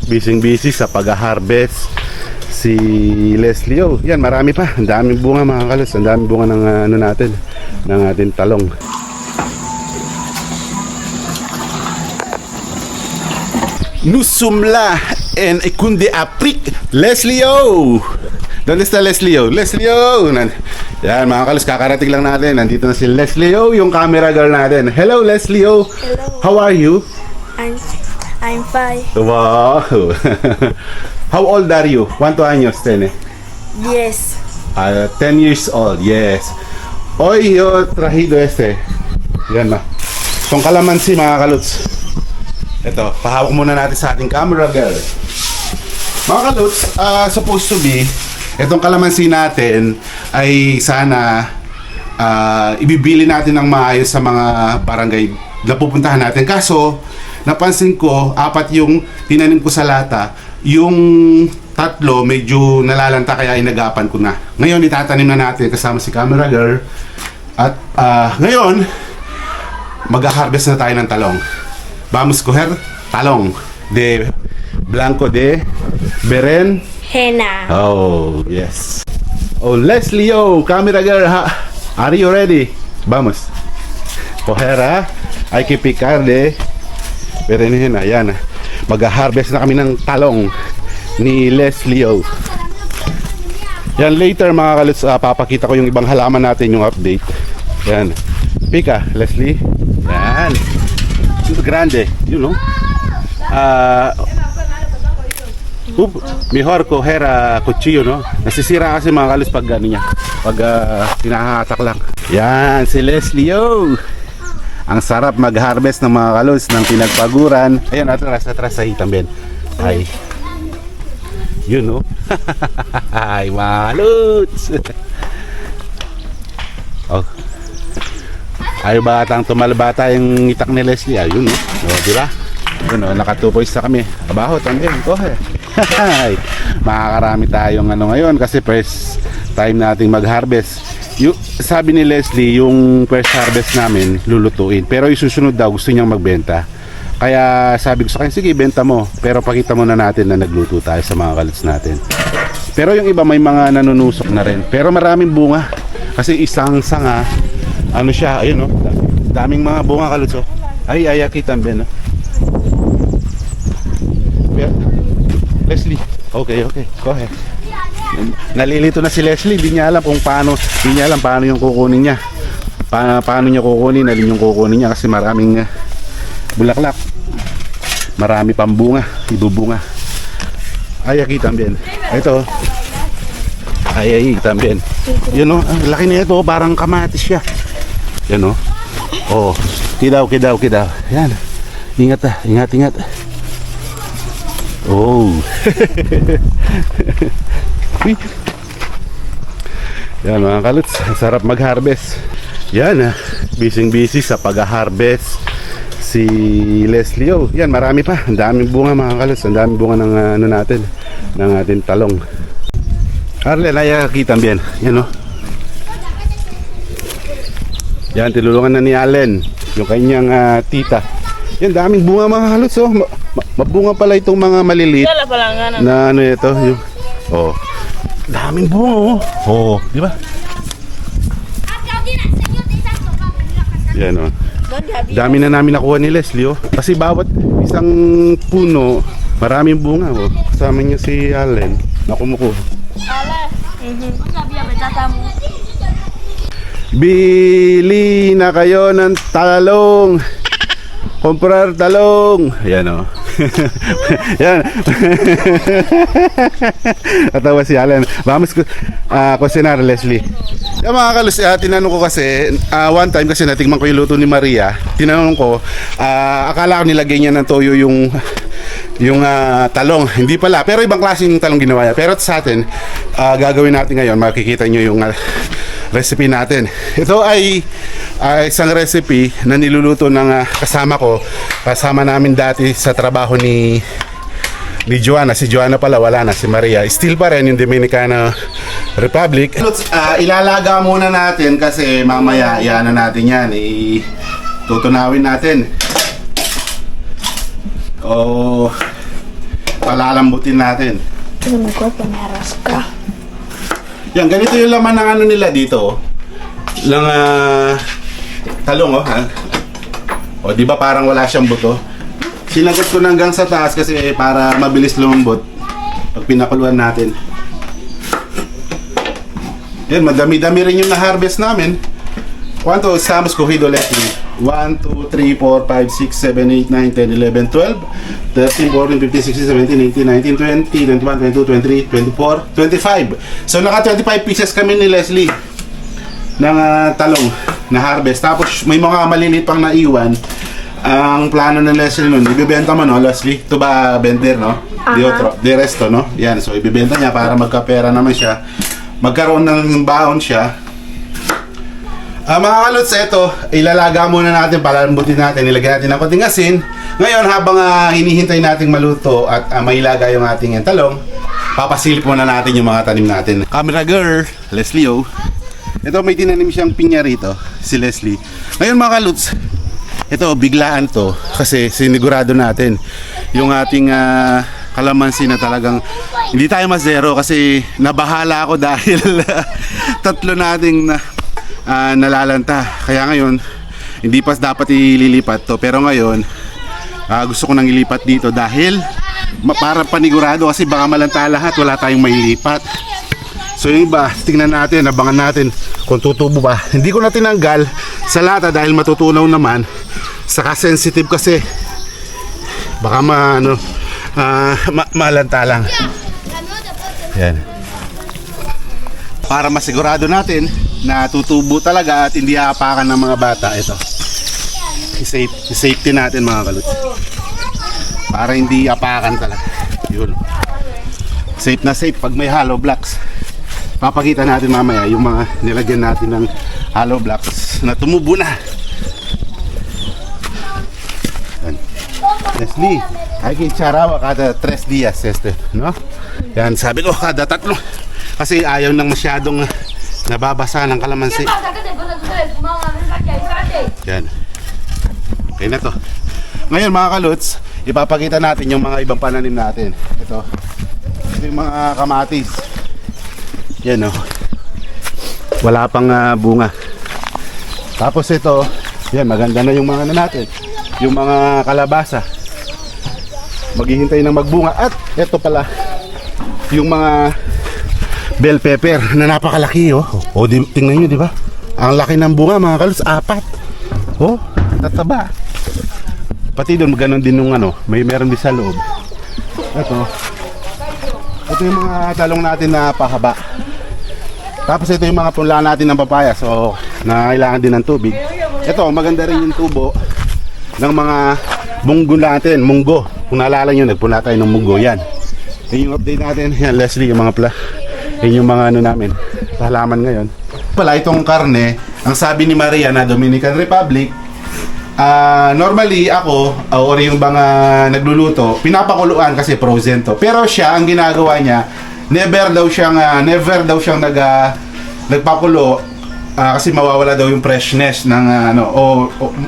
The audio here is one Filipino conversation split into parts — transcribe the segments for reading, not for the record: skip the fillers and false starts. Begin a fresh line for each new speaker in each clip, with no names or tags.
busy sa pag-harvest si Leslie. Oh, yan, marami pa. Ang daming bunga mga kalos. Ang daming bunga ng ano natin, ng ating talong. Nous sommes là en écoute d'Afrique. Leslie. ¿Dónde está Leslie? Leslie. Yan mga kalos, kakarating lang natin. Nandito na si Leslie, yung camera girl natin. Hello Leslie.
Hello.
How are you?
I'm fine.
Wow. How old are you? ¿Cuántos años tiene?
Yes.
10 years old, yes. Hoy yo trajido Yan ma. Itong kalamansi mga kaluts. Ito, pahawak muna natin sa ating camera girl. Mga kaluts, supposed to be, itong kalamansi natin ay sana ibibili natin ng maayos sa mga barangay na pupuntahan natin. Kaso, napansin ko, 4 yung tinanim ko sa lata, yung 3 medyo nalalanta kaya inagapan ko na. Ngayon, itatanim na natin kasama si camera girl. At ngayon, mag-harvest na tayo ng talong. Vamos coger talong de blanco de beren.
Henna.
Oh, yes. Oh, Leslie, camera girl, are you ready? Vamos. Coger, hay que picar de beren. Ayan, mag-harvest na kami ng talong ni Leslie. Yan, later mga kaluts, papakita ko yung ibang halaman natin, yung update. Yan, pika Leslie. Yan, grande, you know. Mejor coger cuchillo, no? Nasisira kasi mga kaluts pag ano niya, pag hinahatak lang. Yan, si Leslie. Ang sarap mag-harvest ng mga kaluts ng pinagpaguran. Ayan, atras ahí también. Ay, you know. Ay, mga kaluts. Oh. Ay, batang tumalbata yung itak ni Leslie. Ayun, no? O, diba? Yun, no? Naka 2 points na kami. Abaho, también. Ay, makakarami tayong ano ngayon kasi first time nating mag-harvest. Sabi ni Leslie, yung first harvest namin lulutuin, pero isusunod daw gusto niyang magbenta. Kaya sabi ko sa kanya, sige, benta mo, pero pakita mo na natin na nagluto tayo sa mga kaluts natin. Pero yung iba may mga nanunusok na rin, pero maraming bunga kasi isang sanga, ano siya, ayun, no? Daming mga bunga kaluts. Ay, kita ben, no? Leslie, okay, go ahead. Nalilito na si Leslie, hindi niya alam paano yung kukunin niya. Paano niya kukunin, alin yung kukunin niya kasi maraming bulaklak. Marami pang bunga, ibubunga. Ay, aquí también. Ito. Ay, también. Yun, no, ang laki niya ito, parang kamatis siya. Yan, no. Oh, kidaw. Yan. Ingat. Oh. Yan mga kaluts, sarap mag-harvest. Yan, busy sa pag-harvest si Leslie. Yan, marami pa. Ang daming bunga mga kaluts. Ang daming bunga ng ano natin, ng ating talong. Arlen, ay kita bien. Yan, no. Yan, tinulungan na ni Allen yung kanyang tita. Yan, daming bunga mga kaluts. Mabunga pala itong mga maliliit na ano ito, yung daming bunga. Di ba? Yan, dami na namin nakuha ni Leslie, kasi bawat isang puno maraming bunga. Kasama niya si Allen na kumukuha. Bili na kayo ng talong. Comprar talong. Ayan, yan. Natawa si Alan. Vamos cocinar, Leslie. Yung mga kalus, tinanong ko kasi one time kasi natingman ko yung luto ni Maria. Tinanong ko, akala ko nilagay niya ng toyo yung talong. Hindi pala, pero ibang klaseng talong ginawa niya. Pero sa atin, gagawin natin ngayon, makikita nyo yung recipe natin. Ito ay isang recipe na niluluto ng kasama namin dati sa trabaho ni Joanna. Si Joanna pala wala na, si Maria still pa rin yung Dominican Republic. Ilalaga muna natin kasi mamaya iano natin yan, tutunawin natin. palalambutin natin.
Ito may ko, panaras ka.
Yan, ganito yung laman ng ano nila dito. Oh. Lang talong, oh. Ha? O, di ba parang wala siyang buto? Sinagot ko na hanggang sa taas kasi para mabilis lumambot pag pinakuluan natin. Yan, madami-dami rin yung na-harvest namin. ¿Cuánto estamos cogido, Leslie? 1, 2, 3, 4, 5, 6, 7, 8, 9, 10, 11, 12, 13, 14, 15, 16, 17, 18, 19, 20, 21, 22, 23, 24, 25. So naka 25 pieces kami ni Leslie ng talong na harvest. Tapos may mga maliliit pang naiwan. Ang plano ng Leslie nun, ibibenta mo, no, Leslie? Ito ba vender, no? Di resto, no? Yan, so ibibenta niya para magkapera naman siya. Magkaroon ng baon siya. Mga kalots, ito, ilalaga muna natin, palalambutin natin, ilagyan natin ng konting asin. Ngayon, habang hinihintay nating maluto at mailaga yung ating talong, papasilip muna natin yung mga tanim natin. Camera girl, Leslie, oh. Ito, may tinanim siyang pinya rito, si Leslie. Ngayon, mga kalots, ito, biglaan to, kasi sinigurado natin yung ating kalamansi na talagang hindi tayo ma-zero kasi nabahala ako dahil tatlo nating nalalanta. Kaya ngayon hindi pa dapat ililipat to, pero ngayon gusto ko nang ilipat dito dahil para panigurado kasi baka malanta lahat, wala tayong mailipat. So yung iba, tingnan natin, abangan natin kung tutubo ba. Hindi ko na tinanggal sa lata dahil matutunaw naman, saka sensitive kasi baka malanta lang. Yan, para masigurado natin na tutubo talaga at hindi aapakan ng mga bata. Ito, i-safety natin, mga kalut, para hindi apakan talaga. Yun, safe na safe. Pag may hollow blocks, papakita natin mamaya yung mga nilagyan natin ng hollow blocks na tumubo na. Yan. Leslie, hay que echar agua cada 3 días, no? Yan, sabi ko kada 3 kasi ayaw nang masyadong nababasa ng kalamansi. Yan. Okay na to. Ngayon, mga kaluts, ipapakita natin yung mga ibang pananim natin. Ito yung mga kamatis. Yan, oh. Wala pang bunga. Tapos ito, yan, maganda na yung mga natin. Yung mga kalabasa. Maghihintay ng magbunga. At ito pala, yung mga bell pepper na napakalaki, oh. Oh, tingnan nyo, di ba? Ang laki ng bunga, mga kaluts, 4. Oh, tataba. Pati doon, ganoon din nung meron din sa loob. Ito yung mga talong natin na pahaba. Tapos ito yung mga punla natin ng papaya, so nangailangan din ng tubig. Ito, maganda rin yung tubo ng mga munggo natin, munggo. Kung naalala nyo, nagpunla tayo ng munggo, yan. Yan yung update natin. Yan, Leslie, yung mga yun yung mga namin, halaman ngayon. Pala itong karne, ang sabi ni Maria na Dominican Republic, normally ako, or yung mga nagluluto, pinapakuluan kasi frozen to. Pero siya, ang ginagawa niya, never daw siyang nagpakulo kasi mawawala daw yung freshness ng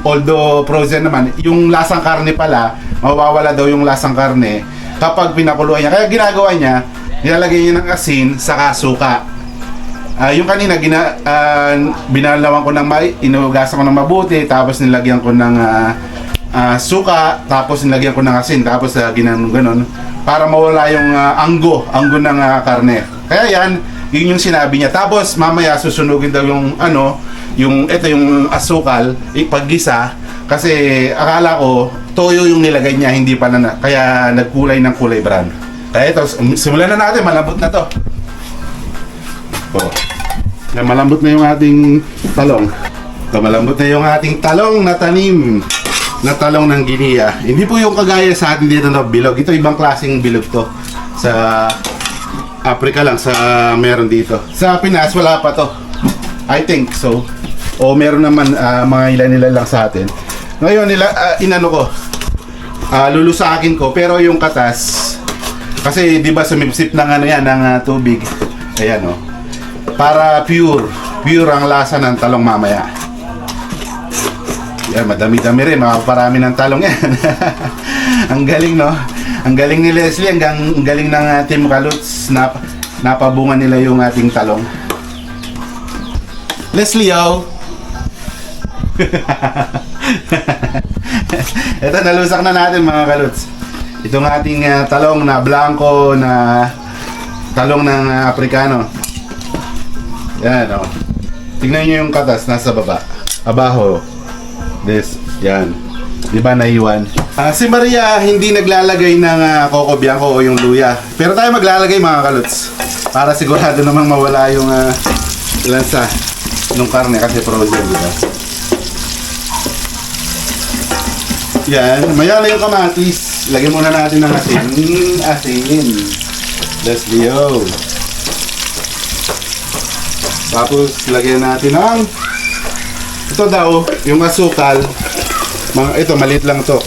although frozen naman, yung lasang karne pala, mawawala daw yung lasang karne kapag pinakuluan niya. Kaya ginagawa niya, nilalagay niya ng asin saka suka. Yung kanina binalawan ko ng inugasan ko ng mabuti, tapos nilagyan ko ng suka, tapos nilagyan ko ng asin, tapos ginanon para mawala yung anggo ng karne. Kaya yun yung sinabi niya. Tapos mamaya susunugin daw yung yung asukal, ipaggisa, kasi akala ko toyo yung nilagay niya, hindi pala kaya nagkulay ng kulay brown. Kaya ito, simulan na natin, malambot na to. Oh. Malambot na yung ating talong. Ito, malambot na yung ating talong na tanim na talong ng Guinea. Hindi po yung kagaya sa atin dito na bilog. Ito ibang klaseng bilog to. Sa Africa lang, sa meron dito. Sa Pinas, wala pa to. I think so. O meron naman mga ilan-ilan lang sa atin. Ngayon, lulusakin ko. Pero yung katas, kasi di ba sumipsip ng ng tubig. Ayan, oh. Para pure ang lasa ng talong mamaya. Yan, madami-dami rin, makaparami ng talong yan. Ang galing, no? Ang galing ni Leslie, ang galing ng Team Kaluts. Napabungan nila yung ating talong. Leslie, oh! Ito, nalusak na natin mga Kaluts. Itong ating talong na blanco na talong ng Afrikano. Yan, oh. Tingnan nyo yung katas, nasa baba. Abaho. This, yan. Di ba naiwan? Si Maria hindi naglalagay ng coco bianco o yung luya. Pero tayo maglalagay mga Kaluts. Para sigurado namang mawala yung lansa ng karne kasi frozen, di ba? Yan, mayala yung kamatis. Lagyan muna natin ng asin. Asin. Leslie, oh. Tapos lagyan natin ng ito daw, yung asukal. Ito, maliit lang to.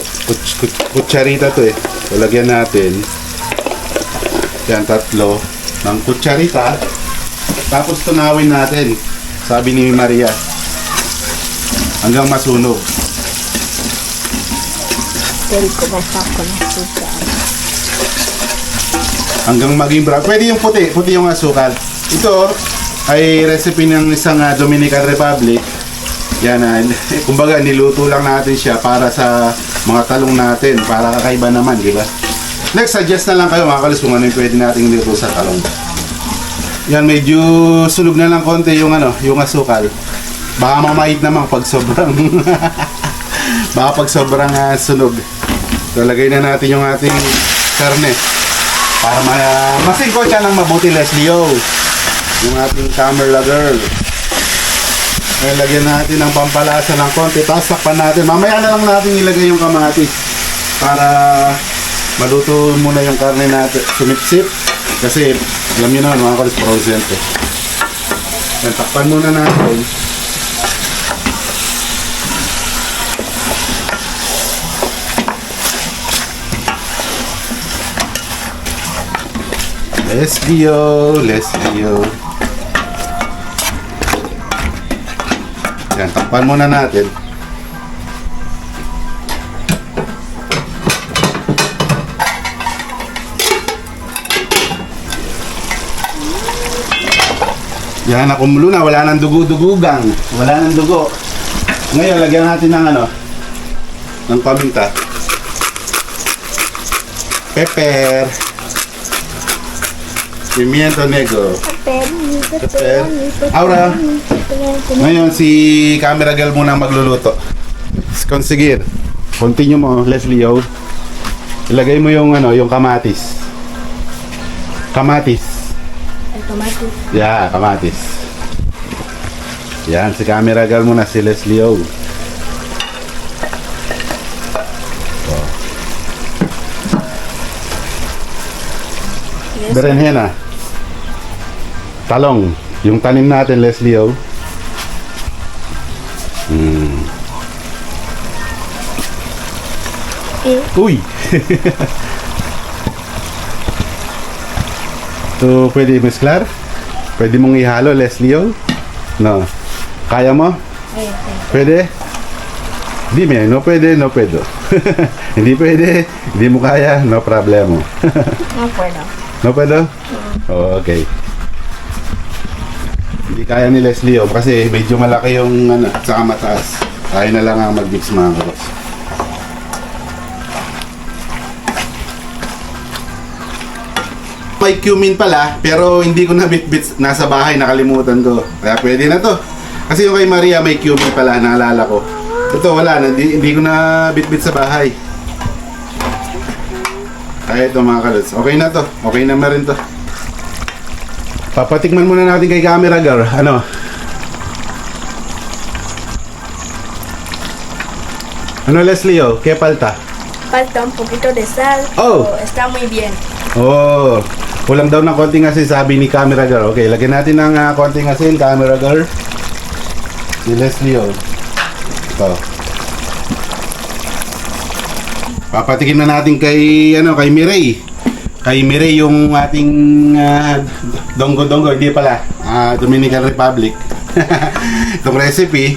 Kutsarita to eh. So, lagyan natin. Yan, 3 ng kutsarita. Tapos tunawin natin. Sabi ni Maria. Hanggang masunog.
Pero ko basta ko na suka.
Hanggang maging brown. Pwede yung puti. Puti yung asukal. Ito ay recipe ng isang Dominican Republic. Yan, kumbaga niluto lang natin siya para sa mga talong natin, para kakaiba naman, di ba? Next, suggest na lang kayo mga Kaluts kung ano yung pwede nating niluto sa talong. Yan, medyo sunog na lang konti yung yung asukal. Baka mamait naman pag sobrang baka pag sobrang sunog. So, lagay na natin yung ating karne para masingko siya ng mabuti, Leslie, oh. Yung ating camera girl. Ay, lagyan natin ng pampalasa ng konti. Tapos takpan natin. Mamaya na lang natin ilagay yung kamatis para maluto muna yung karne natin. Sumipsip. Kasi alam nyo naman mga Kaluts, frozen to. Yan, takpan muna natin. Let's go. Yan, takpan muna natin. Yan, nakumulo na. Wala nang dugo-dugugang. Wala nang dugo. Ngayon, lagyan natin ng ng paminta. Pepper. Pimiento negro. Pepper. Aura. Ngayon, si camera girl muna magluluto. Consigir. Continue mo, Leslie, oh. Ilagay mo yung yung kamatis. Kamatis.
Kamatis.
Yeah, kamatis. Yan, si camera girl muna, si Leslie, oh.
Yes.
Berenjena. Talong. Yung tanim natin, Leslie, oh. Uy! So, pwede mezclar? Pwede mong ihalo, Leslie, oh? No. Kaya mo? Pwede? Dime, no pwede, no pwede. Hindi pwede, hindi mo kaya, no problemo.
No puedo.
No pwede? Oh, okay. Hindi kaya ni Leslie, oh, kasi medyo malaki yung saka mataas. Kaya na lang ang mag-mix mga Kaluts. May cumin pala, pero hindi ko na bit-bit nasa bahay, nakalimutan ko. Kaya pwede na to. Kasi yung kay Maria may cumin pala, naalala ko. Ito wala, hindi ko na bit-bit sa bahay. Kaya ito mga Kaluts, okay na to. Okay na rin to. Papatikman muna natin kay camera girl. Ano Leslie, oh? ¿Qué falta?
Falta un poquito de sal.
Oh.
Pero está muy bien.
Oh, kulang daw ng konting asin, sabi ni camera girl. Okay, lagyan natin ng konting asin, camera girl. Si Leslie, oh. Ito. Papatikin na natin kay kay Mireille. Kay Mireille yung ating dongo-dongo, hindi pala. Dominican Republic. Itong recipe.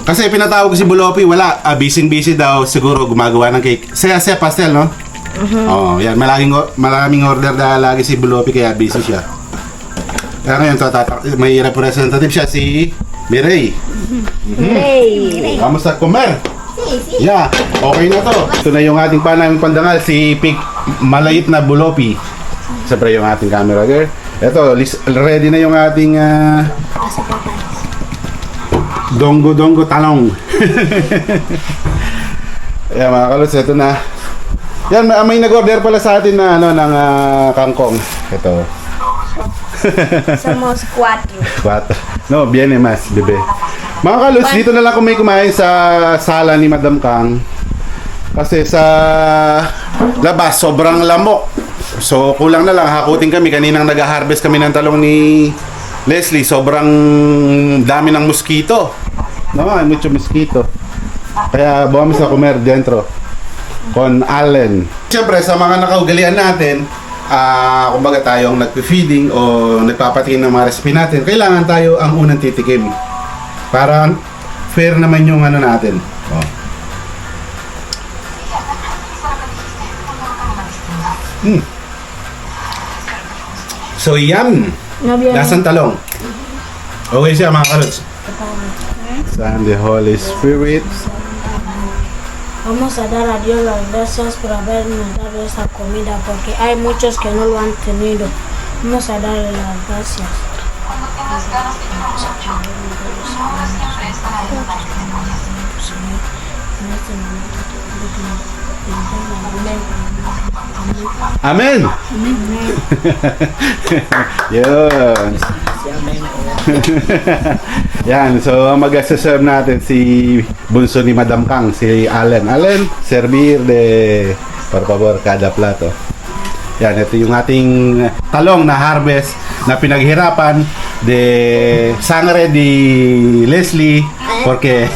Kasi pinatawag si Bulopi, wala. Busy daw, siguro gumagawa ng cake. Saya pastel, no? Oo, yan. Maraming order na lagi si Bulopi kaya busy siya. Kaya ngayon, may representative siya si Mireille.
Hey!
Kamusta, Kumer? Yeah, okay na to. Ito na yung ating panaming pandangal, si Pig Malait na Bulopi. Siyempre yung ating camera girl. Ito, ready na yung ating Dongo talong. Yan mga kalos, ito na. Yan, may nag-order pala sa atin na ano ng kangkong. Ito.
Somos 4.
No, viene más, bebe. Mga kalos, dito na lang kung may kumain sa sala ni Madam Kang. Kasi sa labas, sobrang lamok. So, kulang na lang. Hakutin kami. Kaninang nag-harvest kami ng talong ni Leslie. Sobrang dami ng mosquito. No, hay mucho mosquito. Kaya buwami sa comer dentro. Con Allen. Siyempre, sa mga nakaugalian natin, kumbaga tayong nagpe-feeding o nagpapatingin ng mga recipe natin, kailangan tayo ang unang titikim. Para fair naman yung ano natin. Oh. So, yum!
No viene.
Lasang talong. Okay siya mga kalots. San the Holy Spirit.
Vamos a dar a Dios las gracias por habernos dado esta comida porque hay muchos que no lo han tenido. Vamos a darle las gracias.
Amen! Yun. Yan, so mag-serve natin si bunso ni Madam Kang, si Allen. Allen, servir de, por favor, kada plato. Yan, ito yung ating talong na harvest na pinaghirapan de sangre di Leslie porque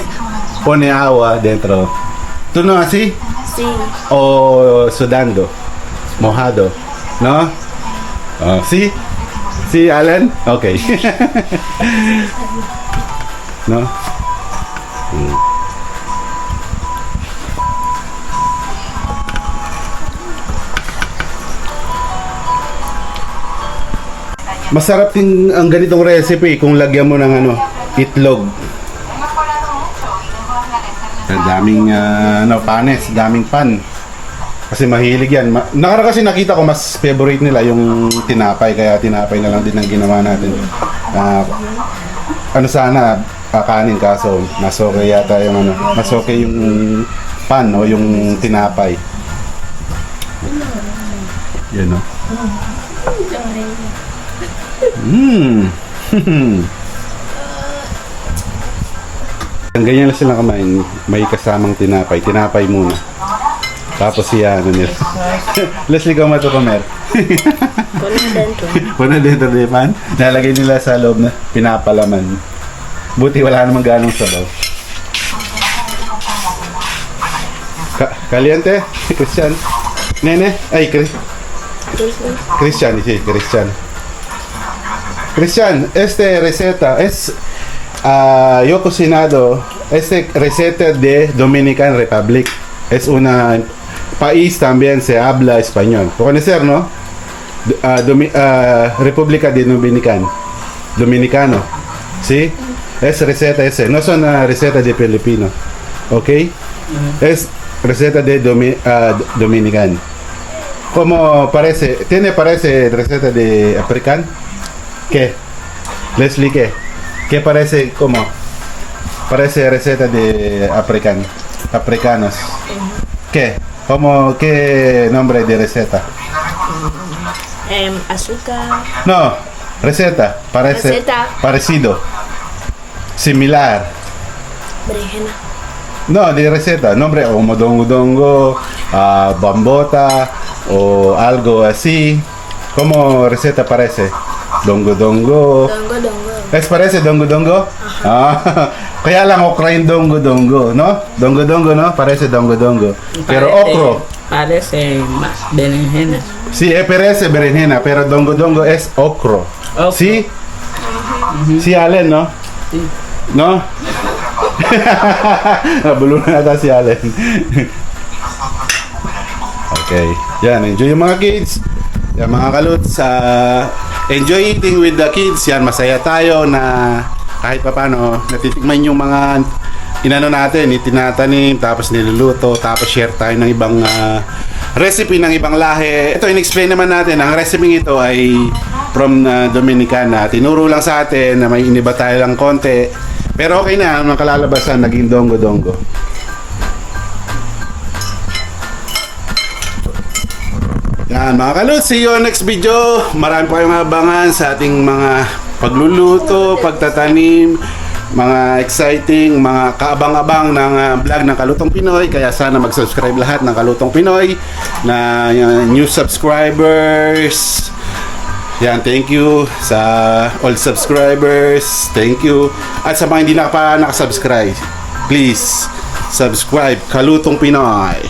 pone agua dentro. ¿Tú no así?
Sí.
O sudando, mojado, ¿no? ¿Sí? ¿Sí, Alan? Ok. ¿No? Masarap din ang ganitong recipe kung lagyan mo ng ano, itlog. Ang daming panes, daming pan. Kasi mahilig yan. Nakaraan kasi nakita ko mas favorite nila yung tinapay, kaya tinapay na lang din ang ginawa natin. Ano sana kanin, kaso mas okay yata yung ano, mas okay yung pan o yung tinapay. Yan o. Ang ganyan lang silang kamain, may kasamang tinapay. Tinapay muna. Tapos siya, ano nila. Leslie, kung matukomer.
Ponen dentro.
Puna dentro de pan. Nalagay nila sa loob na pinapalaman. Buti wala namang ganong sabaw. Caliente? Christian? Nene? Ay, Christian, sí, Christian. Christian, este receta es... yo cocinado este receta de Dominican Republic. Es una país también se habla español. Conocer, ¿no? República de Dominicano. ¿Sí? Es receta ese. No son recetas de Filipino. ¿Ok? Es receta de Dominicano. ¿Cómo parece? ¿Parece receta de africano? ¿Qué? Leslie, ¿qué? ¿Qué parece como? Parece receta de africanos. ¿Qué? ¿Cómo, qué nombre de receta?
Azúcar.
No, receta. Parece
Receta.
parecido. Similar.
Berenjena.
No, de receta. Nombre como dongo, bambota o algo así. ¿Cómo receta parece? Dongo.
Dongo.
¿Es parece dongo? Kaya lang okra yung dongo, no? Dongo, no? Parece dongo. Pero okro.
Parece berenjena.
Sí, parece berenjena, pero dongo es okro.
Okro.
¿Sí? Sí, Allen, ¿no?
Sí.
¿No? Nabulunan nata si Allen. Okay. Yan, enjoy yung mga kids. Yan mga kaluts, enjoy eating with the kids. Yan, masaya tayo na kahit papano natitikman yung mga inano natin, itinatanim, tapos niluluto, tapos share tayo ng ibang recipe ng ibang lahi. Ito, in-explain naman natin, ang recipe ito ay from Dominicana. Tinuro lang sa atin na may iniba tayo lang konti. Pero okay na, ang kalalabasan, naging dongo-dongo. Yan mga kaluts, see you on next video. Marami pa kayong abangan sa ating mga pagluluto, pagtatanim, mga exciting, mga kaabang-abang ng vlog ng Kalutong Pinoy. Kaya sana mag-subscribe lahat ng Kalutong Pinoy na new subscribers. Yan, thank you sa all subscribers. Thank you. At sa mga hindi pa nakasubscribe, please subscribe Kalutong Pinoy.